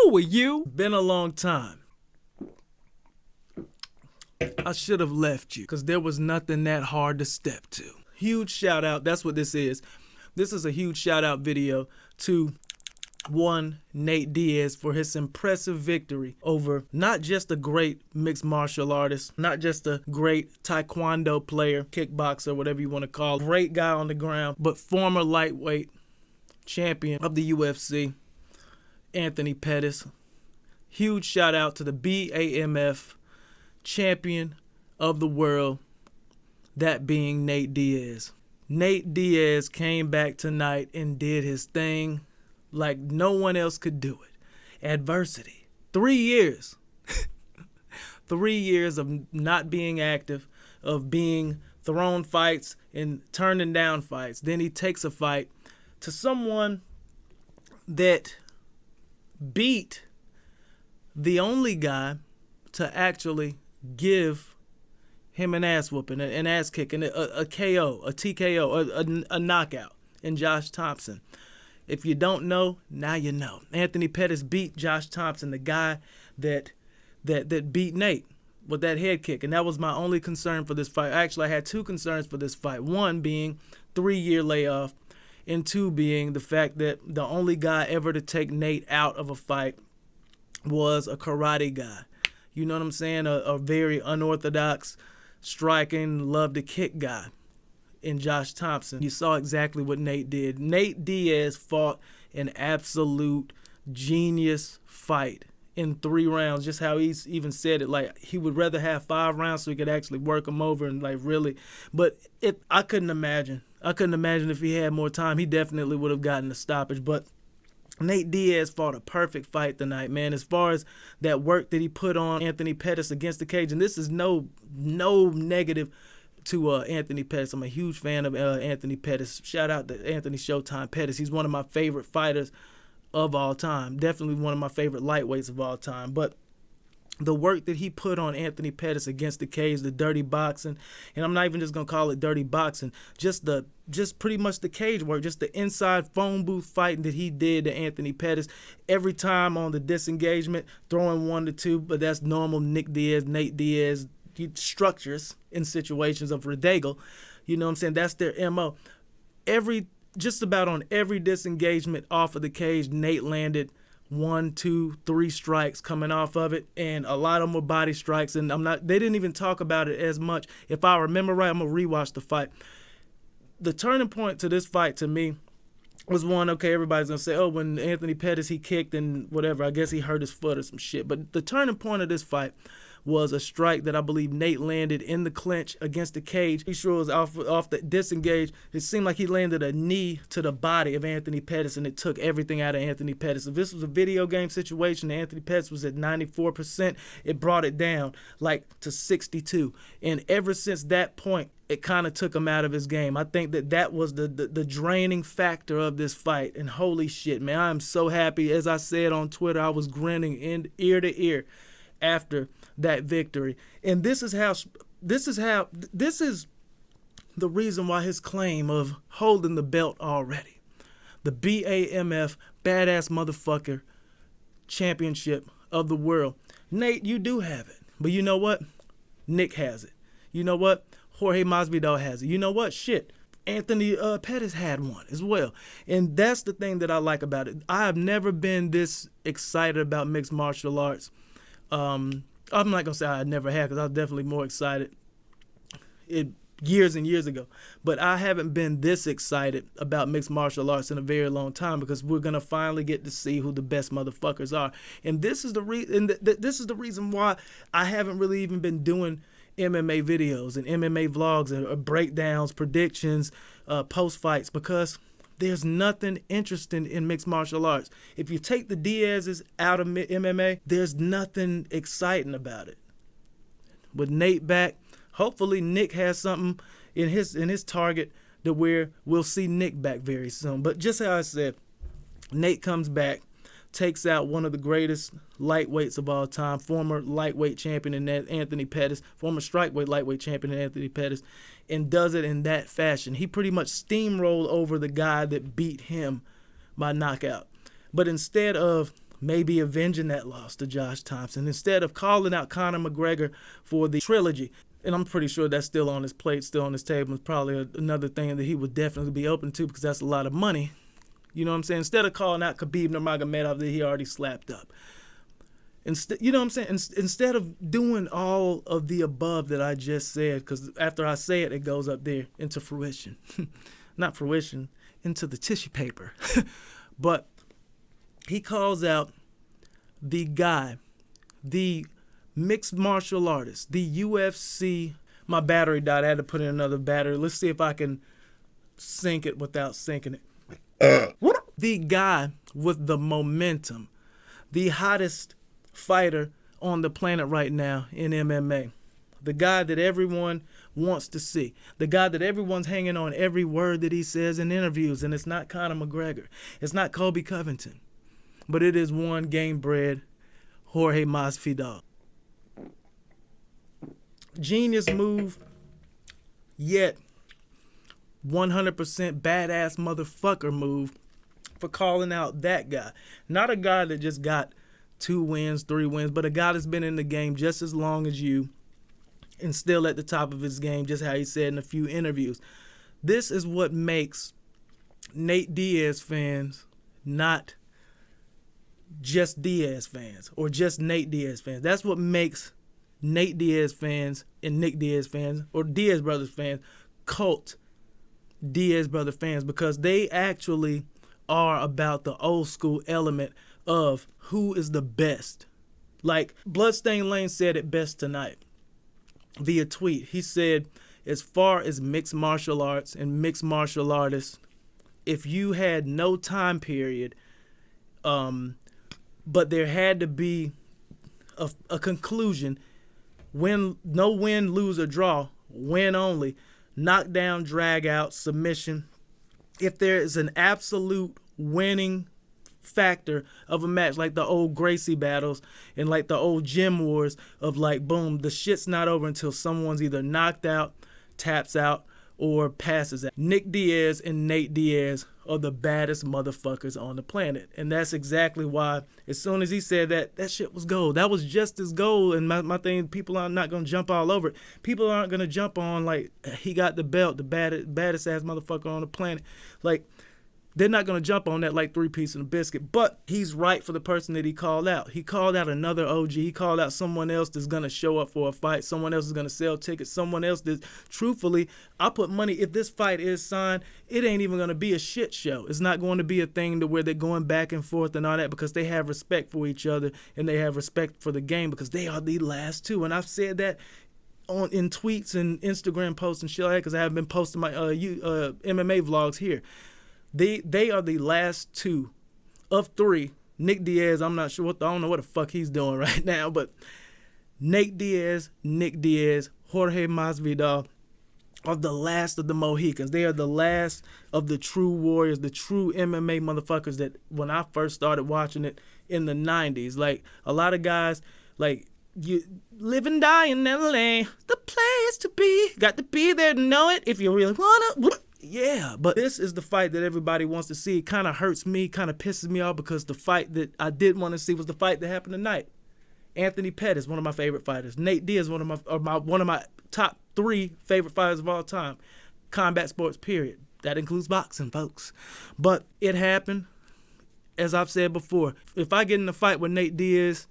Who are you? Been a long time. I should have left you because there was nothing that hard to step to. Huge shout out. That's what this is. This is a huge shout out video to one Nate Diaz for his impressive victory over not just a great mixed martial artist, not just a great taekwondo player, kickboxer, whatever you want to call it, great guy on the ground, but former lightweight champion of the UFC, Anthony Pettis. Huge shout out to the BAMF champion of the world, that being Nate Diaz. Nate Diaz came back tonight and did his thing like no one else could do it. Adversity. 3 years. 3 years of not being active, of being thrown fights and turning down fights. Then he takes a fight to someone that beat the only guy to actually give him an ass whooping, an ass kicking, a KO, a TKO, a knockout in Josh Thompson. If you don't know, now you know. Anthony Pettis beat Josh Thompson, the guy that beat Nate with that head kick. And that was my only concern for this fight. Actually, I had two concerns for this fight. One being 3-year layoff, and two being the fact that the only guy ever to take Nate out of a fight was a karate guy. You know what I'm saying? A very unorthodox, striking, love to kick guy in Josh Thompson. You saw exactly what Nate did. Nate Diaz fought an absolute genius fight in 3 rounds, just how he's even said it. Like, he would rather have 5 rounds so he could actually work him over and, like, really. But I couldn't imagine. I couldn't imagine if he had more time. He definitely would have gotten a stoppage. But Nate Diaz fought a perfect fight tonight, man. As far as that work that he put on Anthony Pettis against the cage, and this is no negative to Anthony Pettis. I'm a huge fan of Anthony Pettis. Shout out to Anthony Showtime Pettis. He's one of my favorite fighters of all time. Definitely one of my favorite lightweights of all time. But the work that he put on Anthony Pettis against the cage, the dirty boxing, and I'm not even just gonna call it dirty boxing, just pretty much the cage work, just the inside phone booth fighting that he did to Anthony Pettis. Every time on the disengagement, throwing 1 to 2, but that's normal Nate Diaz structures in situations of redagle. You know what I'm saying? That's their MO. Just about on every disengagement off of the cage, Nate landed 1, 2, 3 strikes coming off of it, and a lot of them were body strikes. And they didn't even talk about it as much. If I remember right, I'm gonna rewatch the fight. The turning point to this fight to me was one, okay, everybody's gonna say, oh, when Anthony Pettis, he kicked and whatever, I guess he hurt his foot or some shit. But the turning point of this fight was a strike that I believe Nate landed in the clinch against the cage. He sure was off the disengage. It seemed like he landed a knee to the body of Anthony Pettis, and it took everything out of Anthony Pettis. If this was a video game situation, Anthony Pettis was at 94%. It brought it down like to 62. And ever since that point, it kind of took him out of his game. I think that was the draining factor of this fight. And holy shit, man, I am so happy. As I said on Twitter, I was grinning ear to ear after that victory. And this is the reason why his claim of holding the belt already, the BAMF badass motherfucker championship of the world. Nate, you do have it. But you know what? Nick has it. You know what? Jorge Masvidal has it. You know what? Shit. Anthony Pettis had one as well. And that's the thing that I like about it. I have never been this excited about mixed martial arts. I'm not going to say I never had, because I was definitely more excited years and years ago. But I haven't been this excited about mixed martial arts in a very long time, because we're going to finally get to see who the best motherfuckers are. And this is the reason why I haven't really even been doing MMA videos and MMA vlogs or breakdowns, predictions, post-fights, because there's nothing interesting in mixed martial arts. If you take the Diaz's out of MMA, there's nothing exciting about it. With Nate back, hopefully Nick has something in his target that we'll see Nick back very soon. But just how I said, Nate comes back, takes out one of the greatest lightweights of all time, former lightweight champion in Anthony Pettis, former striteweight lightweight champion in Anthony Pettis, and does it in that fashion. He pretty much steamrolled over the guy that beat him by knockout. But instead of maybe avenging that loss to Josh Thompson instead of calling out Conor McGregor for the trilogy. And I'm pretty sure that's still on his plate, still on his table. It's probably another thing that he would definitely be open to because that's a lot of money. You know what I'm saying? Instead of calling out Khabib Nurmagomedov that he already slapped up. You know what I'm saying? Instead of doing all of the above that I just said, because after I say it, it goes up there into fruition. Not fruition, into the tissue paper. But he calls out the guy, the mixed martial artist, the UFC. My battery died. I had to put in another battery. Let's see if I can sync it without syncing it. The guy with the momentum, the hottest fighter on the planet right now in MMA, the guy that everyone wants to see, the guy that everyone's hanging on every word that he says in interviews, and it's not Conor McGregor, it's not Colby Covington, but it is one game-bred Jorge Masvidal. Genius move, yet 100% badass motherfucker move for calling out that guy. Not a guy that just got 2 wins, 3 wins, but a guy that's been in the game just as long as you and still at the top of his game, just how he said in a few interviews. This is what makes Nate Diaz fans not just Diaz fans or just Nate Diaz fans. That's what makes Nate Diaz fans and Nick Diaz fans or Diaz brothers fans cult Diaz brother fans, because they actually are about the old school element of who is the best. Like Bloodstained Lane said it best tonight via tweet. He said, as far as mixed martial arts and mixed martial artists, if you had no time period, but there had to be a conclusion, win, no win, lose or draw, win only, knockdown, drag out, submission. If there is an absolute winning factor of a match, like the old Gracie battles and like the old gym wars of like, boom, the shit's not over until someone's either knocked out, taps out, or passes out. Nick Diaz and Nate Diaz are the baddest motherfuckers on the planet. And that's exactly why, as soon as he said that, that shit was gold. That was just as gold. And my thing, people are not going to jump all over it. People aren't going to jump on, like, he got the belt, the baddest ass motherfucker on the planet. Like, they're not going to jump on that like 3 pieces of biscuit. But he's right for the person that he called out. He called out another OG. He called out someone else that's going to show up for a fight. Someone else is going to sell tickets. Someone else that, truthfully, I put money, if this fight is signed, it ain't even going to be a shit show. It's not going to be a thing to where they're going back and forth and all that, because they have respect for each other and they have respect for the game, because they are the last two. And I've said that in tweets and Instagram posts and shit like that, because I have been posting my MMA vlogs here. They are the last 2 of 3. Nick Diaz, I'm not sure I don't know what the fuck he's doing right now, but Nate Diaz, Nick Diaz, Jorge Masvidal are the last of the Mohicans. They are the last of the true warriors, the true MMA motherfuckers that when I first started watching it in the 90s, like a lot of guys, like, you live and die in LA, the place to be, got to be there to know it if you really wanna. Yeah, but this is the fight that everybody wants to see. It kind of hurts me, kind of pisses me off, because the fight that I did want to see was the fight that happened tonight. Anthony Pettis, one of my favorite fighters. Nate Diaz, one of my top 3 favorite fighters of all time. Combat sports, period. That includes boxing, folks. But it happened. As I've said before, if I get in a fight with Nate Diaz,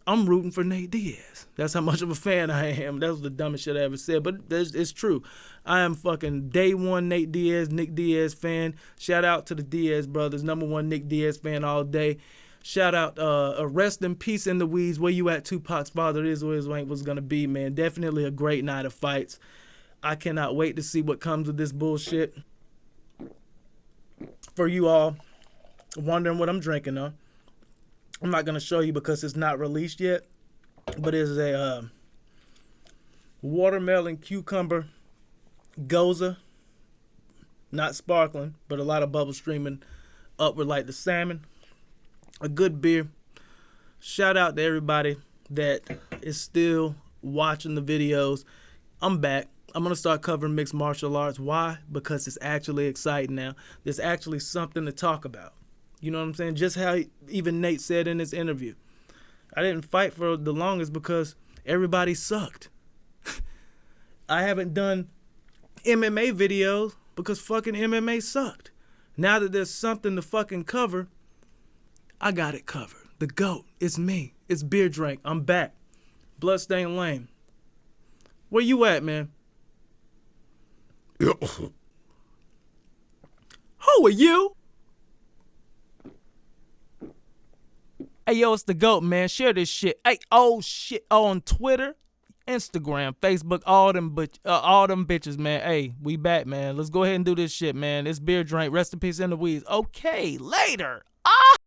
I'm rooting for Nate Diaz. That's how much of a fan I am. That was the dumbest shit I ever said, but it's true. I am fucking day one Nate Diaz, Nick Diaz fan. Shout out to the Diaz brothers. #1 Nick Diaz fan all day. Shout out, rest in peace in the weeds. Where you at, Tupac's father? It is or it ain't what's going to be, man. Definitely a great night of fights. I cannot wait to see what comes of this bullshit. For you all wondering what I'm drinking on, I'm not going to show you because it's not released yet, but it's a watermelon cucumber goza, not sparkling, but a lot of bubbles streaming upward like the salmon. A good beer. Shout out to everybody that is still watching the videos. I'm back. I'm going to start covering mixed martial arts. Why? Because it's actually exciting now. There's actually something to talk about. You know what I'm saying? Just how even Nate said in his interview. I didn't fight for the longest because everybody sucked. I haven't done MMA videos because fucking MMA sucked. Now that there's something to fucking cover, I got it covered. The GOAT. It's me. It's Beer Drink. I'm back. Bloodstained Lame. Where you at, man? Who are you? Hey, yo, it's the GOAT, man. Share this shit. Hey, oh, shit. On Twitter, Instagram, Facebook, all them bitches, man. Hey, we back, man. Let's go ahead and do this shit, man. It's Beer Drink. Rest in peace in the weeds. Okay, later.